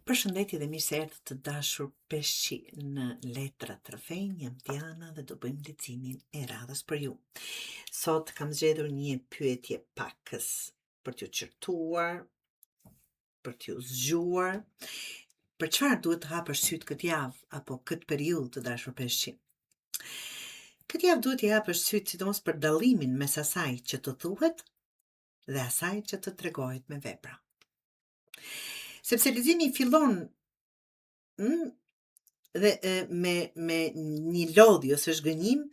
Përshëndetje dhe mirë se erdhët të dashur peshqi në Letra Trofejnë, jam Diana dhe do bëjmë leximin e radhës për ju. Sot kam zgjedhur një pyetje pakës për t'ju qërtuar, për t'ju zgjuar, për çfarë duhet të hapësh syt këtë javë apo këtë periudhë të dashur peshqi. Këtë javë duhet t'i hapësh syt sidomos për dallimin mes asaj që të thuhet dhe asaj që të tregohet me vepra. Sepse leximi fillon dhe me një lodhje ose zhgënjim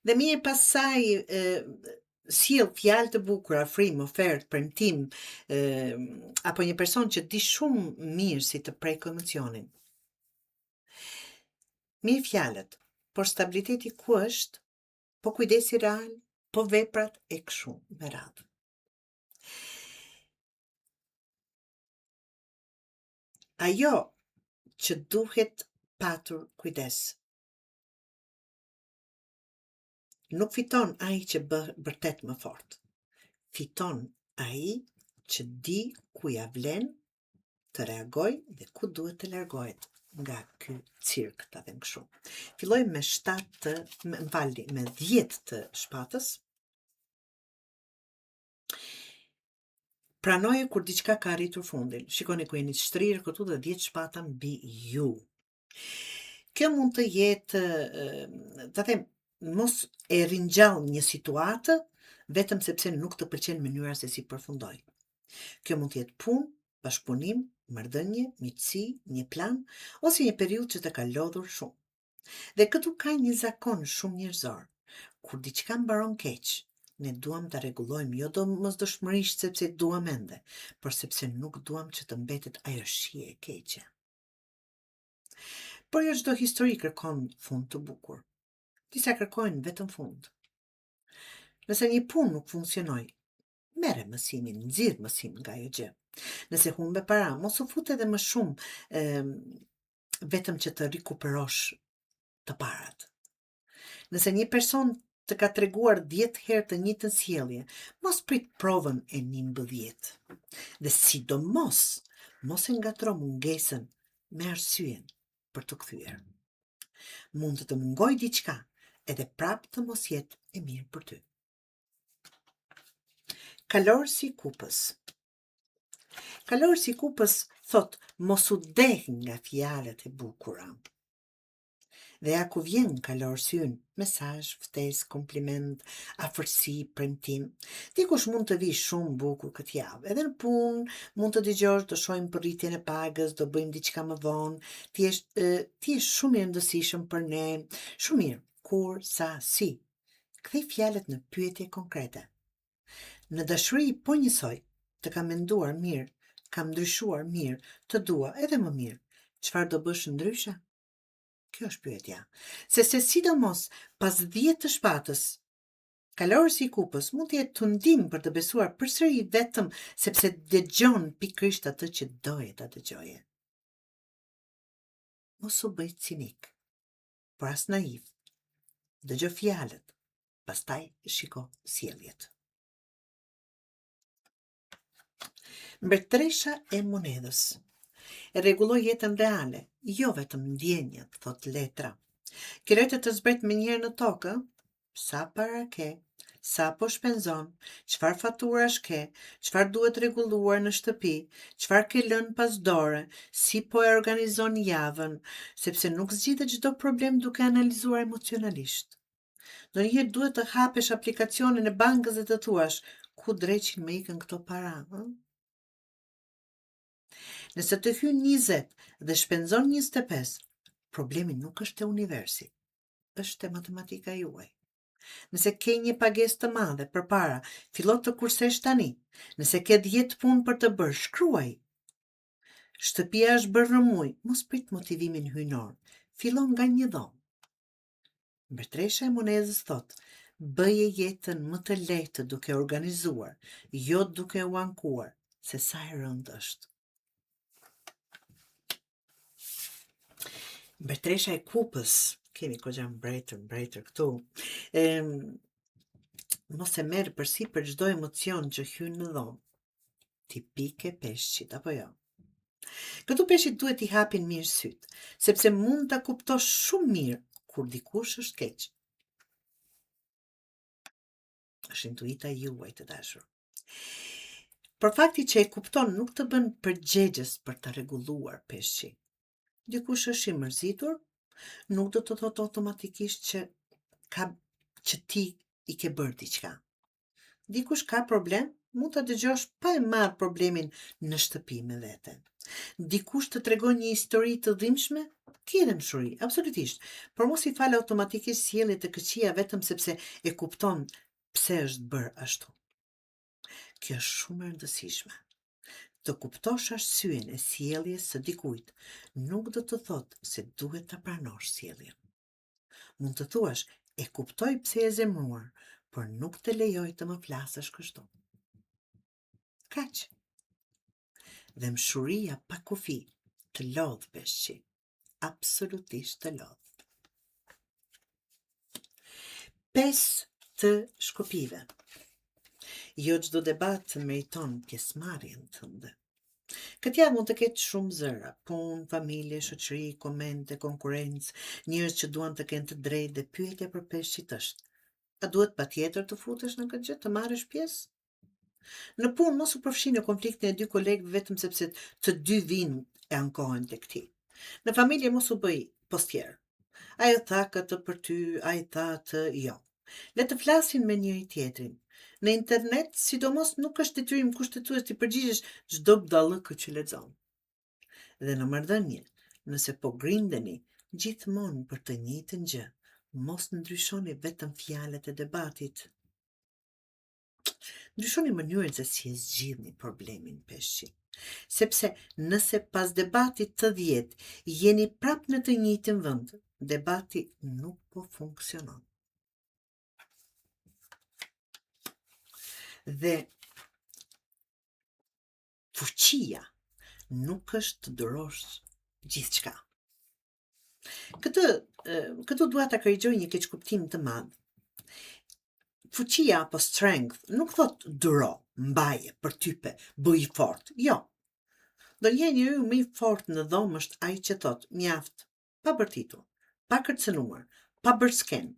dhe mirë pasaj sjell fjalë të bukura, afrim, ofertë, premtim, apo një person që di shumë mirë si të prek emocionin. Mirë fjalët, por stabiliteti ku është? Po kujdesi real, po veprat e kështu me radhë. Ajo që duhet patur kujdes. Nuk fiton ai që vërtet më fort. Fiton ai që di ku ja vlen të reagoj dhe ku duhet të largohet nga ky cirk, ta them kështu. Fillojmë me 10 të shpatës. Pranoje kur diçka ka arritur fundin. Shikoni ku jeni të shtrirë këtu dhe 10 shpata mbi ju. Kjo mund të jetë, ta them, mos e ringjall një situatë vetëm sepse nuk të pëlqen mënyra se si përfundoi. Kjo mund të jetë punë, bashkëpunim, marrëdhënie, miqësi, një plan ose një periudhë që të ka lodhur shumë. Dhe këtu ka një zakon shumë njerëzor. Kur diçka mbaron keq, ne duam ta rregullojmë jo domosdoshmërisht sepse duam ende, por sepse nuk duam që të mbetet ajo shije e keqe. Por jo çdo histori kërkon fund të bukur. Disa kërkojnë vetëm fund. Nëse një punë nuk funksionoi, merre mësimin, nxirr mësim nga ajo gjë. Nëse humbe para, mos u fut edhe më shumë vetëm që të rikuperosh të parat. Nëse një person të ka treguar 10 herë të njëjtën sjellje, mos prit provën e 11. Dhe sidomos, mos e ngatro mungesën me arsyen për të kthyer. Mund të mungoj diçka, edhe prap të mos jetë e mirë për ty. Kalorësi i kupës. Kalorësi i kupës thot mos u deh nga fjalët e bukura. Dhe ja ku vjen kalorësi ynë, mesazh, ftesë, kompliment, afërsi, premtim. Dikush mund të vi shumë bukur këtë javë. Edhe në punë mund të dëgjosh, do shohim për rritjen e pagës, do bëjmë diçka më vonë, ti je shumë i rëndësishëm për ne, shumë mirë. Kur, sa, si. Kthej fjalët në pyetje konkrete. Në dashuri po njësoj, të kam menduar mirë, kam ndryshuar mirë, të dua edhe më mirë. Çfarë do bësh ndryshe? Kjo është pyetja. Se sidomos pas 10 të shpatës, kalorësi i kupës mund të jetë tundim për të besuar përsëri vetëm sepse dëgjon pikërisht atë që doje ta dëgjoje. Mos u bëj cinik, por as naiv. Dëgjo fjalët, pastaj shiko sjelljet. Mbretëresha e monedhës. E rregulloj jetën reale, jo vetëm ndjenjat, thot Letra. Kërete të zbret me njërë në tokë, sa para ke, sa po shpenzon, çfarë faturash ke, çfarë duhet rregulluar në shtëpi, çfarë ke lënë pas dore, si po e organizon javën, sepse nuk zgjidhet çdo problem duke analizuar emocionalisht. Ndonjëherë duhet të hapesh aplikacionin e bankës dhe të thuash, ku dreqin me ikën këto para, Nëse të hyn 20 dhe shpenzon 25, problemi nuk është e universi, është e matematika juaj. Nëse ke një pagesë të madhe përpara, fillo të kursesh tani. Nëse ke 10 punë për të bërë, shkruaj. Shtëpia është bërë në muj, mos prit motivimin hyjnor. Fillon nga një dhomë. Mbretëresha e monedhës thot, bëje jetën më të lehtë duke organizuar, jo duke u ankuar, se sa e rëndë është. Mbretëresha e kupës, kemi goxha mbretër këtu, mos e merr përsipër çdo emocion që hyn në dhomë. Tipike peshqit, apo jo? Këtu peshqit duhet i hapin mirë syt, sepse mund ta kuptosh shumë mirë kur dikush është keq. Është intuita juaj të dashur. Por fakti që e kupton nuk të bën përgjegjës për të rregulluar peshqi. Dikush është i mërzitur, nuk do të thotë automatikisht që ti i ke bërë diçka. Dikush ka problem, mund të dëgjosh pa e marrë problemin në shtëpi me vete. Dikush të tregon një histori të dhimbshme, ki dëmshuri, absolutisht, por mos i fal automatikisht sjelljet të këqija vetëm sepse e kupton pse është bërë ashtu. Kjo është shumë e rëndësishme. Të kuptosh arsyeën e sjelljes së dikujt nuk do të thotë se duhet ta pranosh sjelljen. Mund të thuash, e kuptoj pse e zemruar, por nuk të lejoj të më flasësh kështu. Kaq. Dëmshuria pa kufi të lodh peshqi. Absolutisht të lodh. 5 të shkopive. Jo çdo debat meriton pjesëmarrjen tënde. Këtë javë mund të ketë shumë zëra, punë, familje, shoqëri, komente, konkurrencë, njerëz që duan të kenë të drejtë dhe pyetja për peshqit është: a duhet patjetër të futesh në këtë gjë, të marrësh pjesë? Në punë mos u përfshi në konfliktin e dy kolegëve vetëm sepse të dy vinë e ankohen tek ti. Në familje mos u bëj postier. Ajo tha këtë për ty, ai tha atë, jo. Le të flasin me njëri tjetrin. Në internet, sidomos nuk është detyrim kushtetues të përgjigjesh çdo budallëk që lexon. Dhe në marrëdhënie, nëse po grindeni gjithmonë për të njëjtën gjë, mos ndryshoni vetëm fjalët e debatit. Ndryshoni mënyrën se si e zgjidhni problemin peshqi. Sepse nëse pas debatit të 10 jeni prap në të njëjtin vend, debati nuk po funksionon. Dhe fuqia nuk është të durosh gjithçka. Këtu dua ta korrigjoj një keqkuptim të madh. Fuqia apo strength nuk thot duro, mbaje, përtype, bëj fort. Jo. Ndonjëherë njeriu më i fortë në dhomë është ai që thot mjaft, pa bërtitur, pa kërcënuar, pa bërë sken.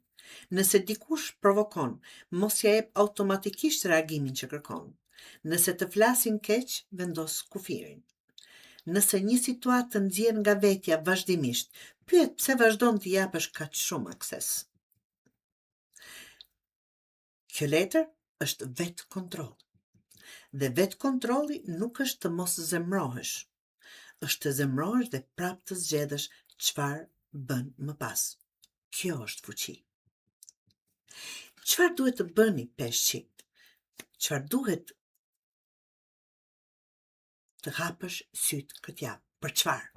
Nëse dikush provokon, mos ja jep automatikisht reagimin që kërkon. Nëse të flasin keq, vendos kufirin. Nëse një situatë të nxjerr nga vetja vazhdimisht, pyet pse vazhdon të japësh kaq shumë akses. Kjo letër është vetë kontroll. Dhe vetë kontrolli nuk është të mos zemrohesh. Është të zemrohesh dhe prap të zgjedhësh çfarë bën më pas. Kjo është fuqi. Çfarë duhet të bëni peshqi? Çfarë duhet të hapësh syt këtë javë? Për çfarë?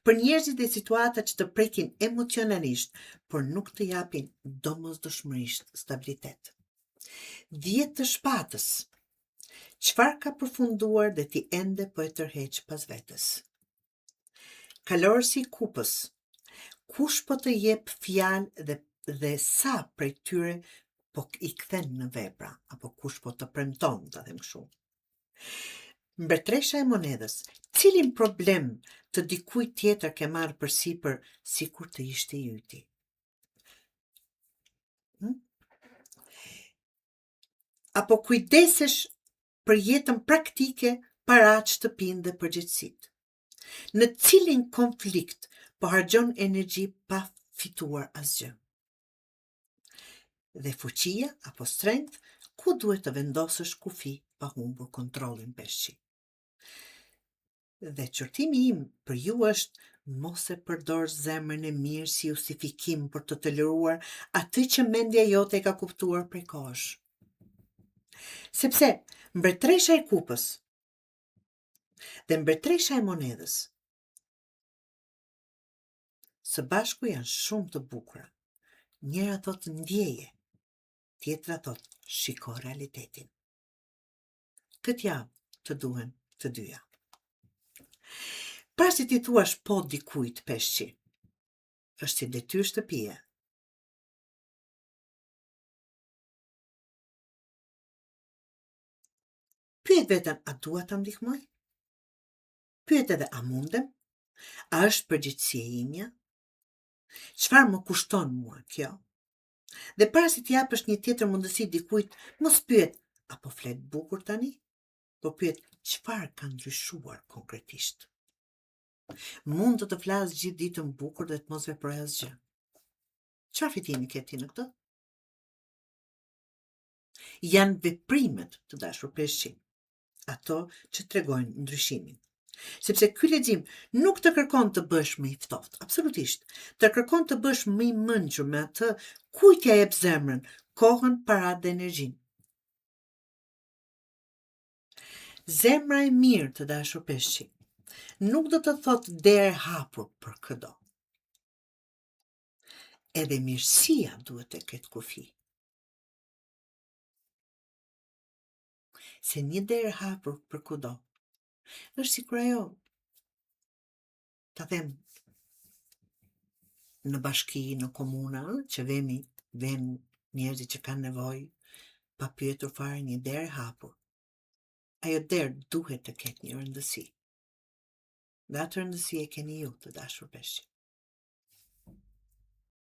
Për njerëzit dhe situatat që të prekin emocionalisht, por nuk të japin domosdoshmërisht stabilitet. 10 të shpatës. Çfarë ka përfunduar dhe ti ende po e tërheq pas vetes? Kalorësi kupës. Kush po të jep fjalë dhe sa prej tyre po i kthen në vepra, apo kush po të premton, ta them kështu. Mbretresha e monedhës. Cilin problem të dikujt tjetër ke marrë përsipër sikur të ishte i yti? Apo kujdesesh për jetën praktike, paratë, shtëpinë dhe përgjegjësitë? Në cilin konflikt po harxhon energji pa fituar asgjë? Dhe fuqia apo strength, ku duhet të vendosësh kufi pa humbur kontrollin peshqi? Dhe qortimi im për ju është: mos e përdor zemrën e mirë si justifikim për të toleruar atë që mendja jote e ka kuptuar prej kohësh. Sepse mbretresha e kupës dhe mbretresha e monedhës së bashku janë shumë të bukura. Njëra thot ndjeje, tjetra thot shiko realitetin. Këtë javë të duhen të dyja. Pra si ti thuash po dikujt peshqi, është si detyrë shtëpie. Pyet veten, a dua ta ndihmoj? Pyet edhe a mundem? A është përgjegjësia imja? Çfarë më kushton mua kjo? Dhe para se t'japësh një tjetër mundësi dikujt, mos pyet apo flet bukur tani, po pyet çfarë ka ndryshuar konkretisht. Mund të flasë gjithë ditën bukur dhe të mos veproj asgjë. Çfarë fitimi ke ti në këtë? Janë veprimet, të dashur peshqi, ato që tregojnë ndryshimin. Sepse ky lexim nuk të kërkon të bësh më i ftohtë, absolutisht. Të kërkon të bësh më i mençur me atë kujt ja jep zemrën, kohën, paratë dhe energjinë. Zemra e mirë, të dashur peshqi, nuk do të thotë derë hapur për këdo. Edhe mirësia duhet të ketë kufi. Se një derë hapur për kudo është sikur ajo, ta them, në bashki, në komuna, që vem njerëzit që kanë nevojë, pa pyetur fare, një derë hapur. Ajo derë duhet të ketë një rëndësi. Dhe atë rëndësi e keni ju, të dashur peshqi.